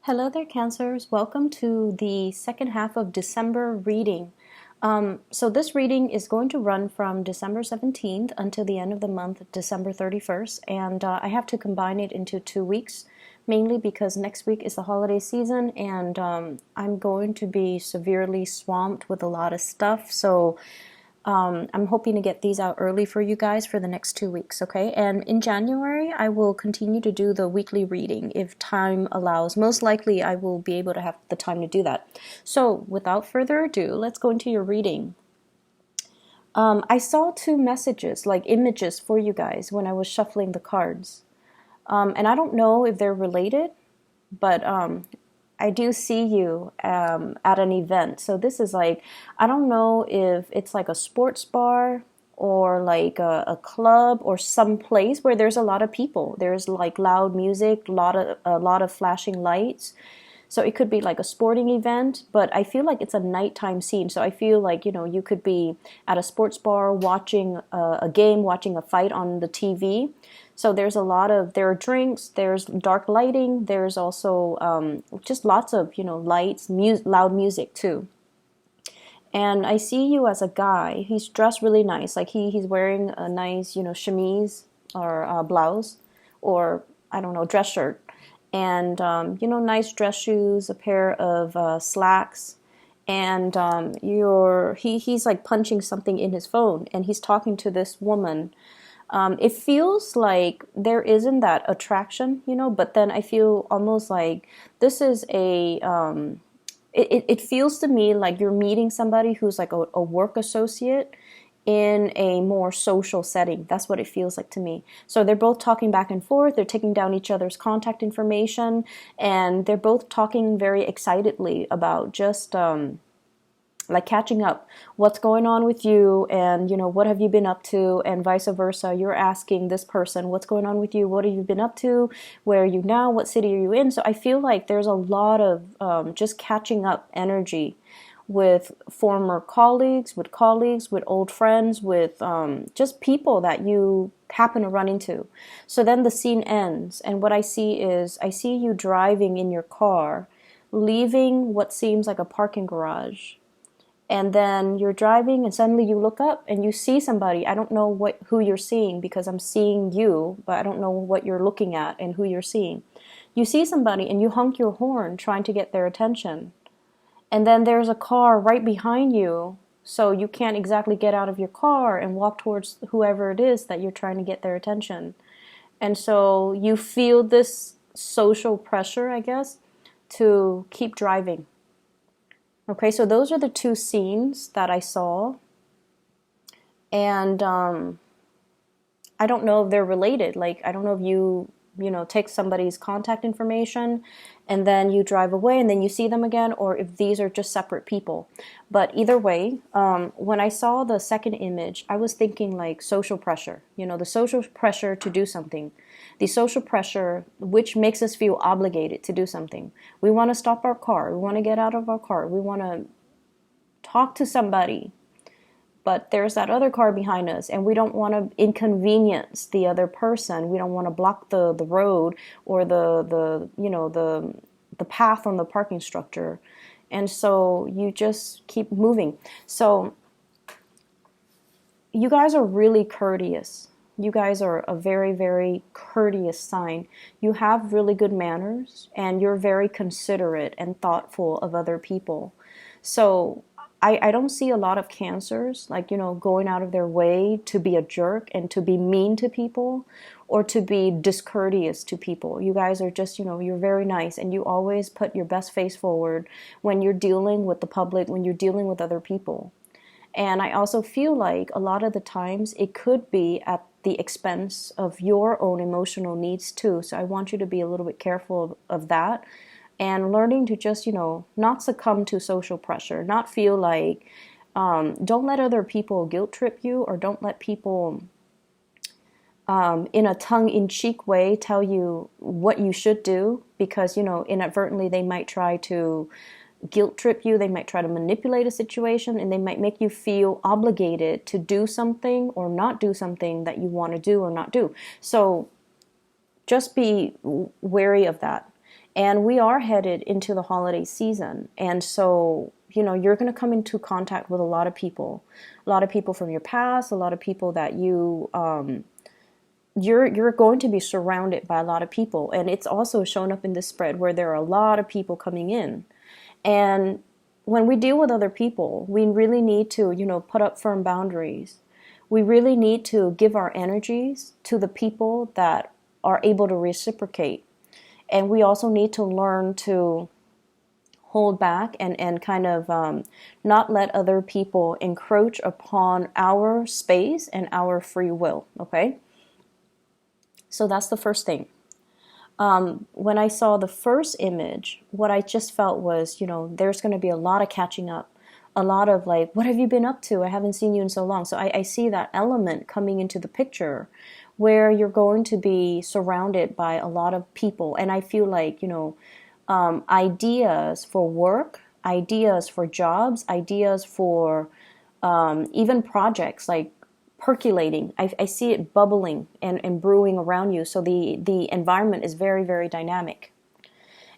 Hello there, Cancers. Welcome to the second half of December reading. So this reading is going to run from December 17th until the end of the month, December 31st, and I have to combine it into 2 weeks, mainly because next week is the holiday season, and I'm going to be severely swamped with a lot of stuff, so I'm hoping to get these out early for you guys for the next 2 weeks, okay? And in January, I will continue to do the weekly reading if time allows. Most likely, I will be able to have the time to do that. So, without further ado, let's go into your reading. I saw two messages, like images for you guys, when I was shuffling the cards. And I don't know if they're related, but I do see you at an event. So this is like, I don't know if it's like a sports bar or like a club or some place where there's a lot of people. There's like loud music, a lot of flashing lights. So it could be like a sporting event, but I feel like it's a nighttime scene. So I feel like, you could be at a sports bar watching a game, watching a fight on the TV. So there are drinks, there's dark lighting, there's also just lots of, lights, loud music too. And I see you as a guy. He's dressed really nice. Like he's wearing a nice, chemise or blouse or, I don't know, dress shirt. And, nice dress shoes, a pair of slacks. And he's like punching something in his phone and he's talking to this woman. It feels like there isn't that attraction, but then I feel almost like this is it feels to me like you're meeting somebody who's like a work associate in a more social setting. That's what it feels like to me. So they're both talking back and forth, they're taking down each other's contact information, and they're both talking very excitedly about just like catching up, what's going on with you, and what have you been up to, and vice versa. You're asking this person, what's going on with you, what have you been up to, where are you now, what city are you in. So I feel like there's a lot of just catching up energy with former colleagues, with old friends, with just people that you happen to run into. So then the scene ends, and what I see you driving in your car, leaving what seems like a parking garage. And then you're driving and suddenly you look up and you see somebody. I don't know who you're seeing because I'm seeing you, but I don't know what you're looking at and who you're seeing. You see somebody and you honk your horn trying to get their attention. And then there's a car right behind you, so you can't exactly get out of your car and walk towards whoever it is that you're trying to get their attention. And so you feel this social pressure, I guess, to keep driving. Okay, so those are the two scenes that I saw. And I don't know if they're related. Like, I don't know if you take somebody's contact information and then you drive away and then you see them again, or if these are just separate people. But either way, when I saw the second image, I was thinking like social pressure, the social pressure to do something, the social pressure which makes us feel obligated to do something. We want to stop our car, we want to get out of our car, we want to talk to somebody, but there's that other car behind us and we don't want to inconvenience the other person. We don't want to block the road or the path on the parking structure. And so you just keep moving. So you guys are really courteous. You guys are a very, very courteous sign. You have really good manners and you're very considerate and thoughtful of other people. So I don't see a lot of Cancers, like, going out of their way to be a jerk and to be mean to people or to be discourteous to people. You guys are just, you're very nice and you always put your best face forward when you're dealing with the public, when you're dealing with other people. And I also feel like a lot of the times it could be at the expense of your own emotional needs too. So I want you to be a little bit careful of that. And learning to just, not succumb to social pressure, not feel like, don't let other people guilt trip you, or don't let people in a tongue-in-cheek way tell you what you should do, because, inadvertently they might try to guilt trip you, they might try to manipulate a situation, and they might make you feel obligated to do something or not do something that you want to do or not do. So just be wary of that. And we are headed into the holiday season. And so, you're going to come into contact with a lot of people from your past, a lot of people that you're going to be surrounded by a lot of people. And it's also shown up in this spread where there are a lot of people coming in. And when we deal with other people, we really need to, put up firm boundaries. We really need to give our energies to the people that are able to reciprocate. And we also need to learn to hold back and kind of not let other people encroach upon our space and our free will, okay? So that's the first thing. When I saw the first image, what I just felt was, there's going to be a lot of catching up, a lot of like, what have you been up to? I haven't seen you in so long. So I see that element coming into the picture where you're going to be surrounded by a lot of people. And I feel like, ideas for work, ideas for jobs, ideas for even projects like percolating. I see it bubbling and brewing around you. So the environment is very, very dynamic.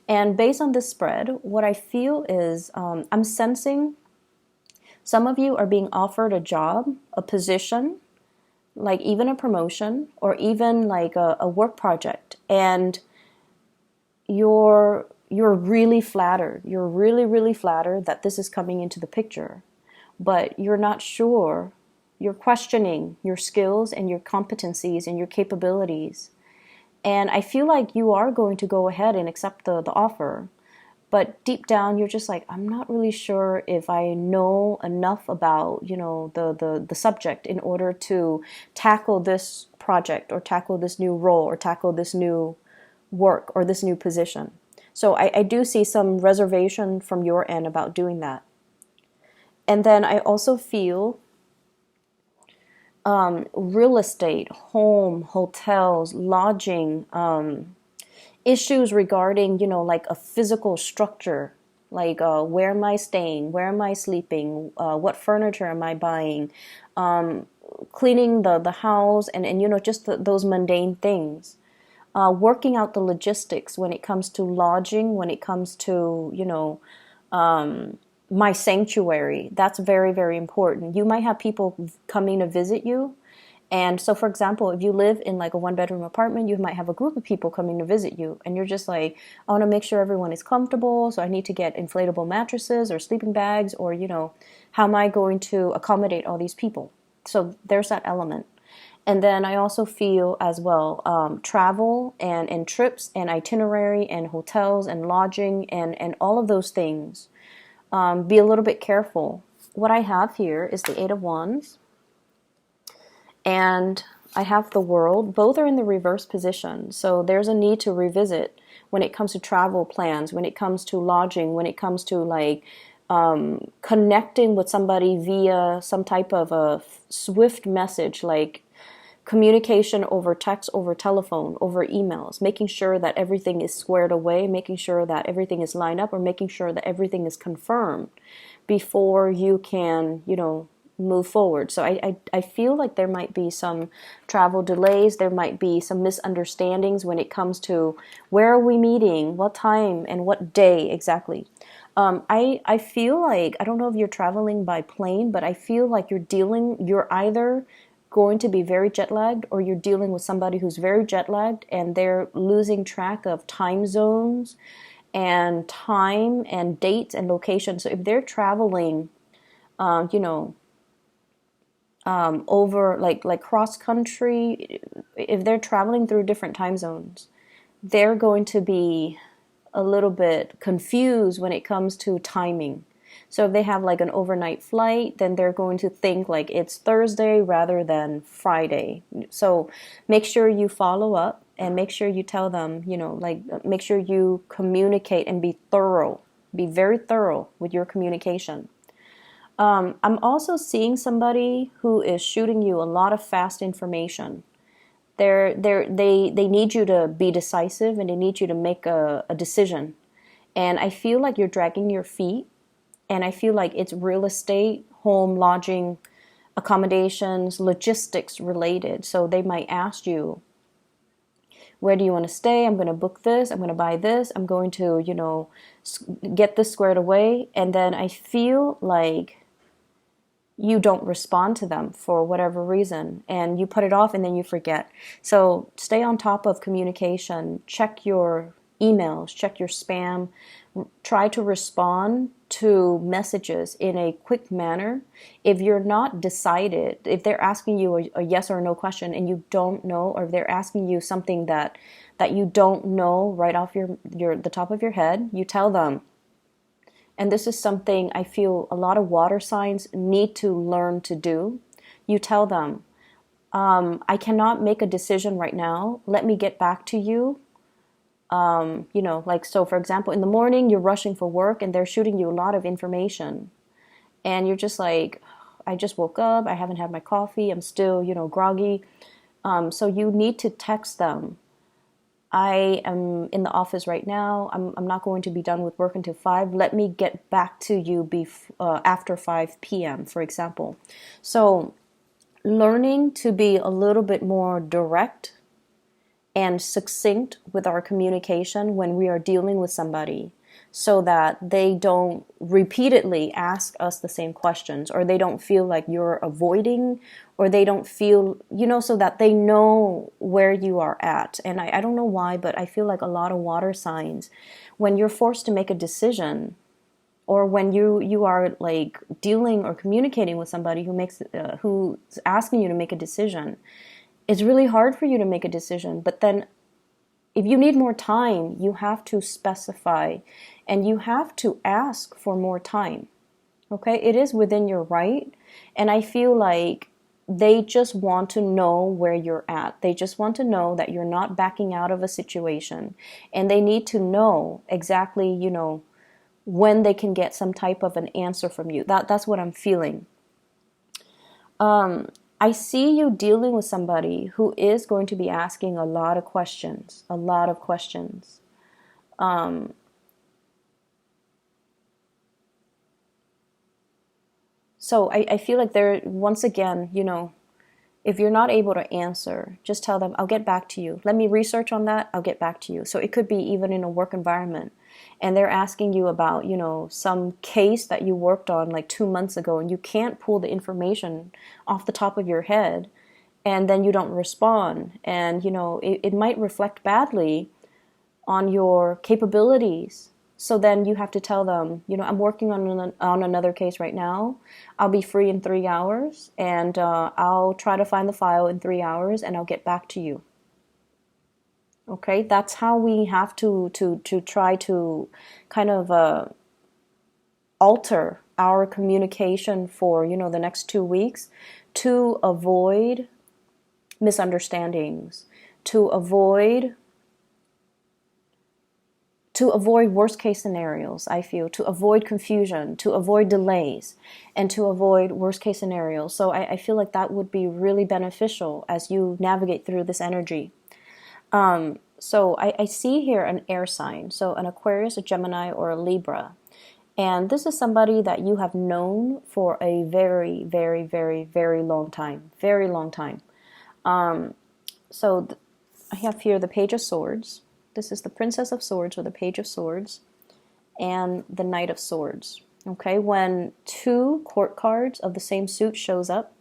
And based on this spread, what I feel is I'm sensing some of you are being offered a job, a position, like even a promotion, or even like a work project. And you're really flattered. You're really, really flattered that this is coming into the picture. But you're not sure. You're questioning your skills and your competencies and your capabilities. And I feel like you are going to go ahead and accept the offer. But deep down, you're just like, I'm not really sure if I know enough about, the subject in order to tackle this project or tackle this new role or tackle this new work or this new position. So I do see some reservation from your end about doing that. And then I also feel real estate, home, hotels, lodging, issues regarding, like a physical structure, like where am I staying, where am I sleeping, what furniture am I buying, cleaning the house, and just those mundane things. Working out the logistics when it comes to lodging, when it comes to, my sanctuary. That's very, very important. You might have people coming to visit you. And so, for example, if you live in like a one-bedroom apartment, you might have a group of people coming to visit you. And you're just like, I want to make sure everyone is comfortable. So I need to get inflatable mattresses or sleeping bags or, how am I going to accommodate all these people? So there's that element. And then I also feel as well travel and trips and itinerary and hotels and lodging and all of those things. Be a little bit careful. What I have here is the Eight of Wands. And I have the World. Both are in the reverse position. So there's a need to revisit when it comes to travel plans, when it comes to lodging, when it comes to like connecting with somebody via some type of a swift message, like communication over text, over telephone, over emails, making sure that everything is squared away, making sure that everything is lined up, or making sure that everything is confirmed before you can, move forward. So I feel like there might be some travel delays. There might be some misunderstandings when it comes to where are we meeting, what time, and what day exactly. I feel like, I don't know if you're traveling by plane, but I feel like you're either going to be very jet lagged or you're dealing with somebody who's very jet lagged and they're losing track of time zones and time and dates and locations. So if they're traveling, over like cross country, if they're traveling through different time zones, they're going to be a little bit confused when it comes to timing. So if they have like an overnight flight, then they're going to think like it's Thursday rather than Friday. So make sure you follow up and make sure you tell them, make sure you communicate and be thorough. Be very thorough with your communication. I'm also seeing somebody who is shooting you a lot of fast information. They need you to be decisive and they need you to make a decision. And I feel like you're dragging your feet. And I feel like it's real estate, home, lodging, accommodations, logistics related. So they might ask you, Where do you want to stay? I'm going to book this. I'm going to buy this. I'm going to, get this squared away. And then I feel like you don't respond to them for whatever reason, and you put it off and then you forget. So stay on top of communication. Check your emails, check your spam. Try to respond to messages in a quick manner. If you're not decided, if they're asking you a yes or a no question and you don't know, or if they're asking you something that you don't know right off the top of your head, you tell them. And this is something I feel a lot of water signs need to learn to do. You tell them, I cannot make a decision right now. Let me get back to you. So for example, in the morning, you're rushing for work and they're shooting you a lot of information. And you're just like, I just woke up. I haven't had my coffee. I'm still, groggy. So you need to text them. I am in the office right now. I'm not going to be done with work until 5. Let me get back to you after 5 p.m., for example. So learning to be a little bit more direct and succinct with our communication when we are dealing with somebody, so that they don't repeatedly ask us the same questions, or they don't feel like you're avoiding, or they don't feel, so that they know where you are at. And I don't know why, but I feel like a lot of water signs, when you're forced to make a decision, or when you are like dealing or communicating with somebody who's asking you to make a decision, it's really hard for you to make a decision. But then if you need more time, you have to specify and you have to ask for more time. Okay? It is within your right. And I feel like they just want to know where you're at. They just want to know that you're not backing out of a situation. And they need to know exactly, when they can get some type of an answer from you. That's what I'm feeling. I see you dealing with somebody who is going to be asking a lot of questions, a lot of questions. So I feel like once again, if you're not able to answer, just tell them, I'll get back to you. Let me research on that. I'll get back to you. So it could be even in a work environment. And they're asking you about, some case that you worked on like 2 months ago, and you can't pull the information off the top of your head, and then you don't respond. And, it might reflect badly on your capabilities. So then you have to tell them, I'm working on another case right now. I'll be free in 3 hours, and I'll try to find the file in 3 hours, and I'll get back to you. Okay, that's how we have to try to kind of alter our communication for the next 2 weeks, to avoid misunderstandings, to avoid worst case scenarios. I feel, to avoid confusion, to avoid delays, and to avoid worst case scenarios. So I feel like that would be really beneficial as you navigate through this energy. So I see here an air sign, so an Aquarius, a Gemini, or a Libra. And this is somebody that you have known for a very, very, very, very long time. Very long time. I have here the Page of Swords. This is the Princess of Swords, or the Page of Swords, and the Knight of Swords. Okay, when 2 court cards of the same suit shows up,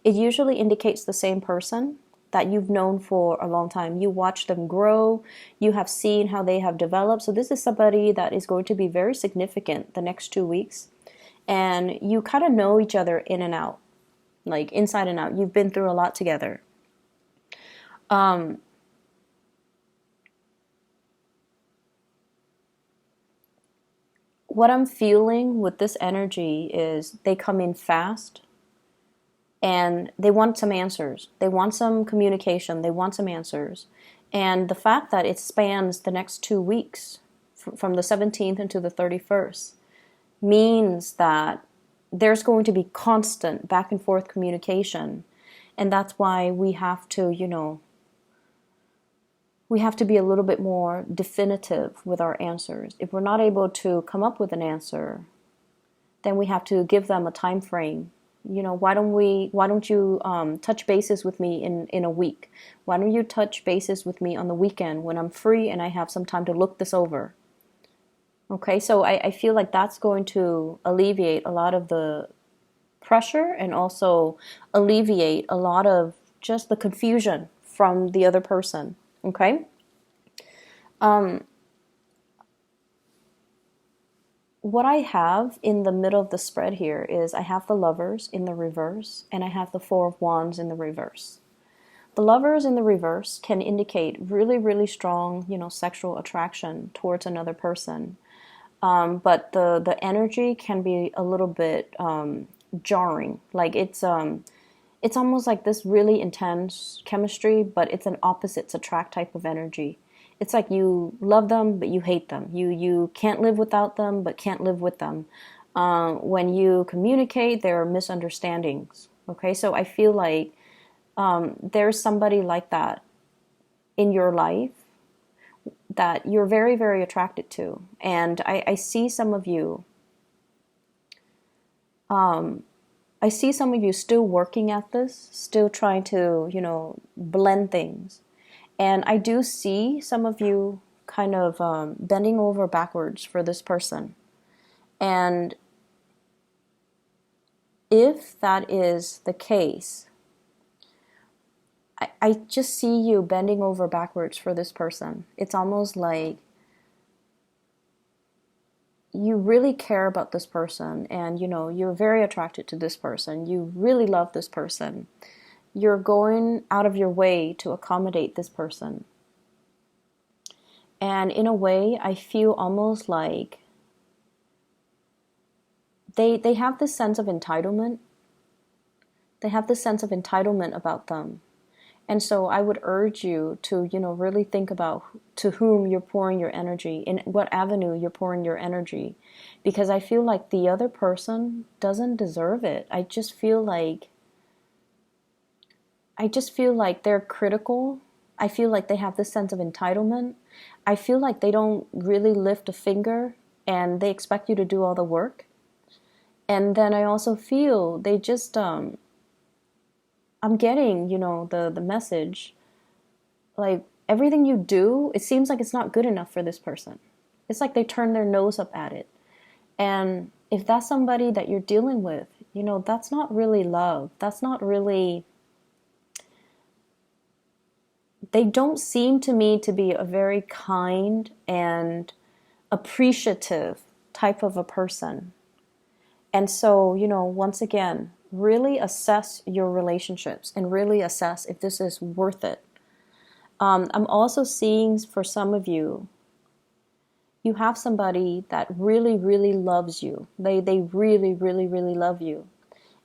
it usually indicates the same person that you've known for a long time. You watch them grow. You have seen how they have developed. So this is somebody that is going to be very significant the next 2 weeks. And you kind of know each other in and out, like inside and out. You've been through a lot together. What I'm feeling with this energy is they come in fast. And they want some answers. They want some communication. They want some answers. And the fact that it spans the next 2 weeks, from the 17th into the 31st, means that there's going to be constant back and forth communication. And that's why we have to, we have to be a little bit more definitive with our answers. If we're not able to come up with an answer, then we have to give them a time frame. why don't you touch bases with me in a week? Why don't you touch bases with me on the weekend when I'm free and I have some time to look this over? Okay, so I feel like that's going to alleviate a lot of the pressure and also alleviate a lot of just the confusion from the other person. Okay? What I have in the middle of the spread here is I have the Lovers in the reverse and I have the Four of Wands in the reverse. The Lovers in the reverse can indicate really, really strong, sexual attraction towards another person. But the energy can be a little bit jarring. Like it's almost like this really intense chemistry, but it's an opposites attract type of energy. It's like you love them, but you hate them. You can't live without them, but can't live with them. When you communicate, there are misunderstandings. Okay, so I feel like there's somebody like that in your life that you're very, very attracted to. And I see some of you, I see some of you still working at this, still trying to, blend things. And I do see some of you kind of bending over backwards for this person. And if that is the case, I just see you bending over backwards for this person. It's almost like you really care about this person and, you're very attracted to this person. You really love this person. You're going out of your way to accommodate this person. And in a way, I feel almost like they have this sense of entitlement. They have this sense of entitlement about them. And so I would urge you to, really think about to whom you're pouring your energy, in what avenue you're pouring your energy. Because I feel like the other person doesn't deserve it. I just feel like they're critical. I feel like they have this sense of entitlement. I feel like they don't really lift a finger and they expect you to do all the work. And then I also feel they just, I'm getting, the message, like everything you do, it seems like it's not good enough for this person. It's like they turn their nose up at it. And if that's somebody that you're dealing with, that's not really love. That's not really, they don't seem to me to be a very kind and appreciative type of a person. And so, once again, really assess your relationships and really assess if this is worth it. I'm also seeing for some of you, you have somebody that really, really loves you. They really, really, really love you.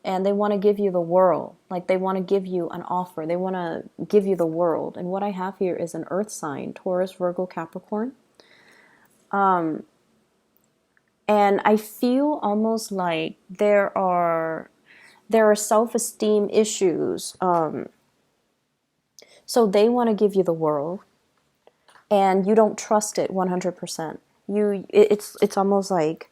And they want to give you the world. Like they want to give you an offer. They want to give you the world. And what I have here is an earth sign, Taurus, Virgo, Capricorn. And I feel almost like there are self-esteem issues. So they want to give you the world, and you don't trust it 100%. It's almost like,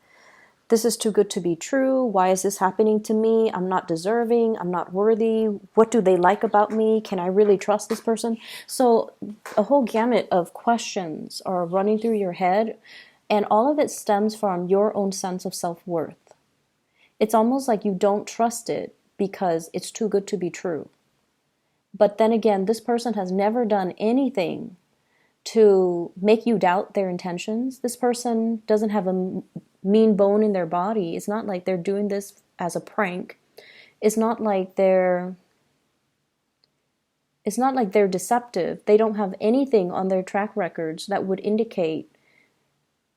this is too good to be true. Why is this happening to me? I'm not deserving. I'm not worthy. What do they like about me? Can I really trust this person? So a whole gamut of questions are running through your head, and all of it stems from your own sense of self-worth. It's almost like you don't trust it because it's too good to be true. But then again, this person has never done anything to make you doubt their intentions. This person doesn't have a mean bone in their body. It's not like they're doing this as a prank. It's not like they're deceptive. They don't have anything on their track records that would indicate,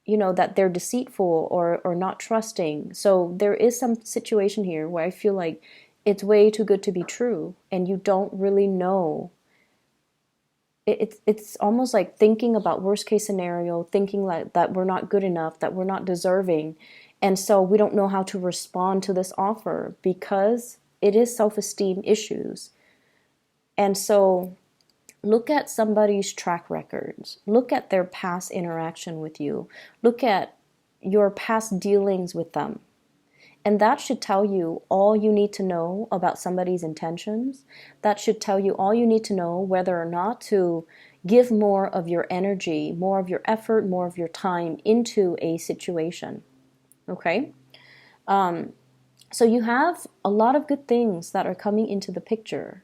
that they're deceitful or not trusting. So there is some situation here where I feel like it's way too good to be true, and you don't really know. It's almost like thinking about worst case scenario, thinking like that we're not good enough, that we're not deserving. And so we don't know how to respond to this offer because it is self-esteem issues. And so look at somebody's track records. Look at their past interaction with you. Look at your past dealings with them. And that should tell you all you need to know about somebody's intentions. That should tell you all you need to know whether or not to give more of your energy, more of your effort, more of your time into a situation. Okay? So you have a lot of good things that are coming into the picture.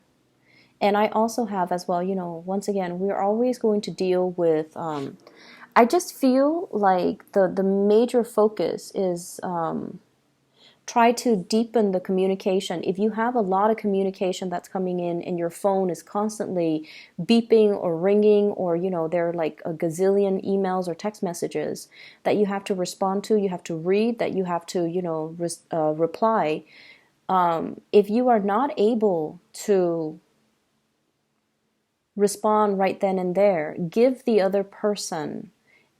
And I also have as well, once again, we're always going to deal with, I just feel like the major focus is try to deepen the communication. If you have a lot of communication that's coming in and your phone is constantly beeping or ringing, or there are like a gazillion emails or text messages that you have to respond to, you have to read, that you have to reply, if you are not able to respond right then and there, give the other person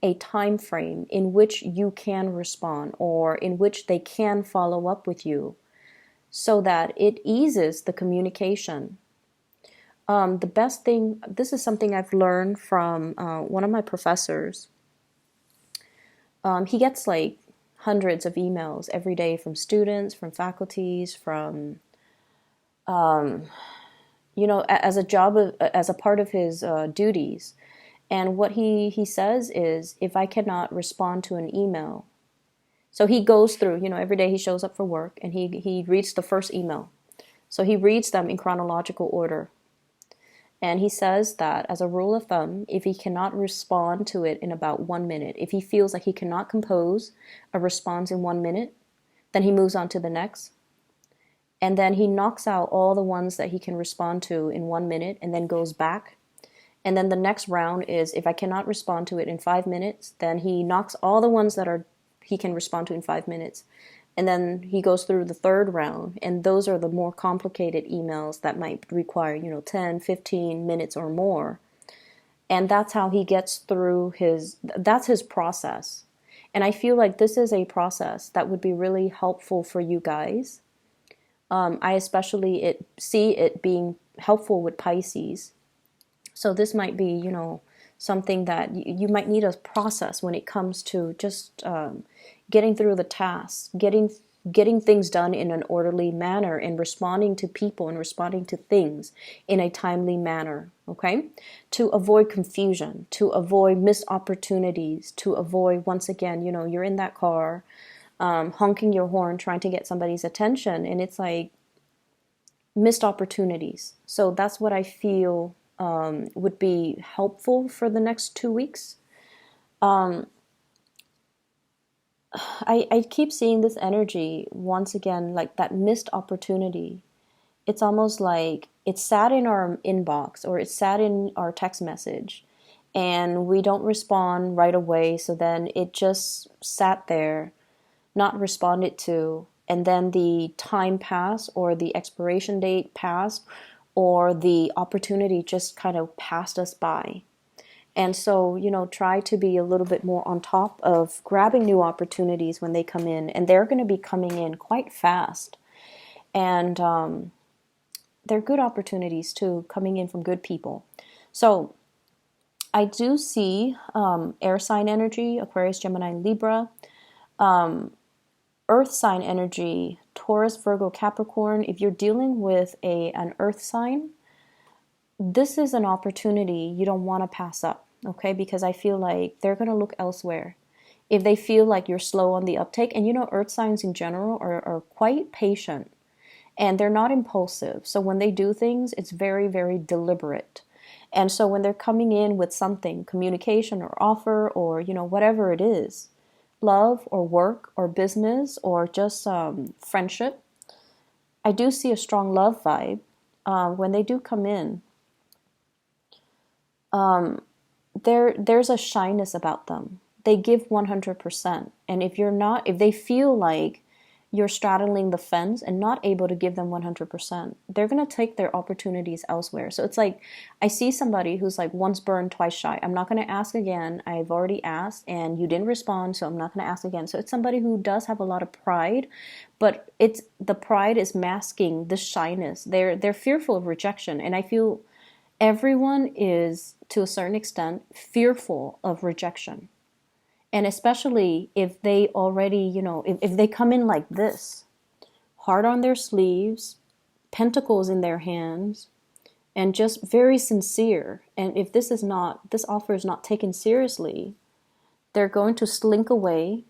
a time frame in which you can respond or in which they can follow up with you, so that it eases the communication. The best thing, this is something I've learned from one of my professors. He gets like hundreds of emails every day from students, from faculties, from as a part of his duties. And what he says is, if I cannot respond to an email, so he goes through, every day he shows up for work and he reads the first email. So he reads them in chronological order. And he says that as a rule of thumb, if he cannot respond to it in about 1 minute, if he feels like he cannot compose a response in 1 minute, then he moves on to the next. And then he knocks out all the ones that he can respond to in 1 minute and then goes back. And then the next round is, if I cannot respond to it in 5 minutes, then he knocks all the ones that he can respond to in 5 minutes. And then he goes through the third round, and those are the more complicated emails that might require, 10, 15 minutes or more. And that's how he gets through that's his process. And I feel like this is a process that would be really helpful for you guys. I especially see it being helpful with Pisces. So this might be, something that you might need a process when it comes to just getting through the tasks, getting things done in an orderly manner, and responding to people and responding to things in a timely manner, okay? To avoid confusion, to avoid missed opportunities, to avoid, once again, you're in that car, honking your horn, trying to get somebody's attention, and it's like missed opportunities. So that's what I feel would be helpful for the next 2 weeks. I keep seeing this energy once again, like that missed opportunity. It's almost like it's sat in our inbox or it's sat in our text message and we don't respond right away. So then it just sat there, not responded to. And then the time passed, or the expiration date passed, or the opportunity just kind of passed us by. And so, try to be a little bit more on top of grabbing new opportunities when they come in. And they're going to be coming in quite fast. And they're good opportunities too, coming in from good people. So I do see air sign energy, Aquarius, Gemini, Libra. Earth sign energy, Taurus, Virgo, Capricorn. If you're dealing with an earth sign, this is an opportunity you don't want to pass up, okay? Because I feel like they're going to look elsewhere. If they feel like you're slow on the uptake, and earth signs in general are quite patient, and they're not impulsive. So when they do things, it's very, very deliberate. And so when they're coming in with something, communication or offer or, whatever it is, love or work or business or just friendship, I do see a strong love vibe when they do come in. There's a shyness about them. They give 100%. And if they feel like you're straddling the fence and not able to give them 100%, they're going to take their opportunities elsewhere. So it's like, I see somebody who's like once burned, twice shy. I'm not going to ask again. I've already asked and you didn't respond, so I'm not going to ask again. So it's somebody who does have a lot of pride, but the pride is masking the shyness. They're fearful of rejection. And I feel everyone is, to a certain extent, fearful of rejection. And especially if they already, if they come in like this, heart on their sleeves, pentacles in their hands, and just very sincere. And if this offer is not taken seriously, they're going to slink away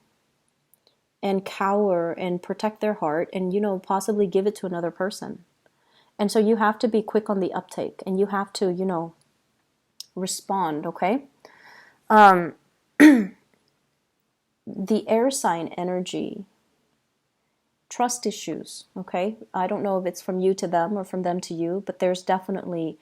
and cower and protect their heart and, possibly give it to another person. And so you have to be quick on the uptake, and you have to, respond, okay? The air sign energy, trust issues, okay? I don't know if it's from you to them or from them to you, but there's definitely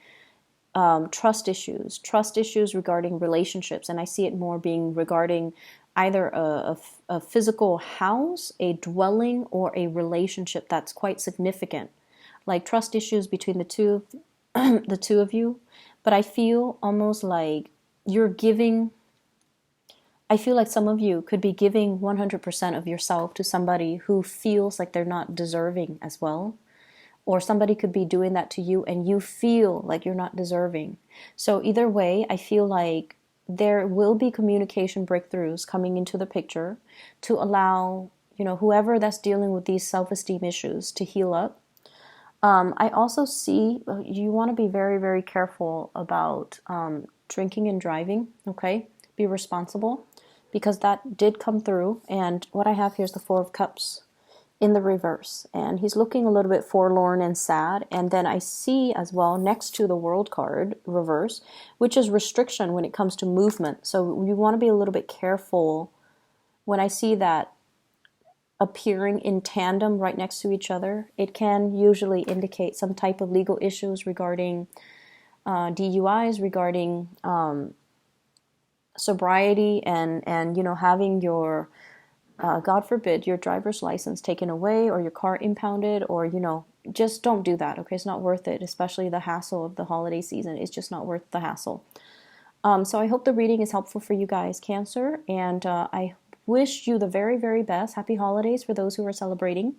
trust issues regarding relationships. And I see it more being regarding either a physical house, a dwelling, or a relationship that's quite significant. Like trust issues between the two of you. But I feel almost like I feel like some of you could be giving 100% of yourself to somebody who feels like they're not deserving as well. Or somebody could be doing that to you and you feel like you're not deserving. So either way, I feel like there will be communication breakthroughs coming into the picture to allow, whoever that's dealing with these self-esteem issues to heal up. I also see you want to be very, very careful about drinking and driving, okay? Be responsible, because that did come through. And what I have here is the Four of Cups in the reverse. And he's looking a little bit forlorn and sad. And then I see as well next to the World card, reverse, which is restriction when it comes to movement. So you want to be a little bit careful when I see that appearing in tandem right next to each other. It can usually indicate some type of legal issues regarding DUIs, regarding sobriety, and having your God forbid, your driver's license taken away or your car impounded, or just don't do that, okay? It's not worth it, especially the hassle of the holiday season. It's just not worth the hassle. So I hope the reading is helpful for you guys, Cancer, and I wish you the very, very best. Happy holidays for those who are celebrating.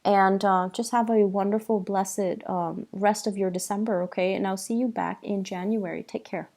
And just have a wonderful, blessed rest of your December, okay? And I'll see you back in January. Take care.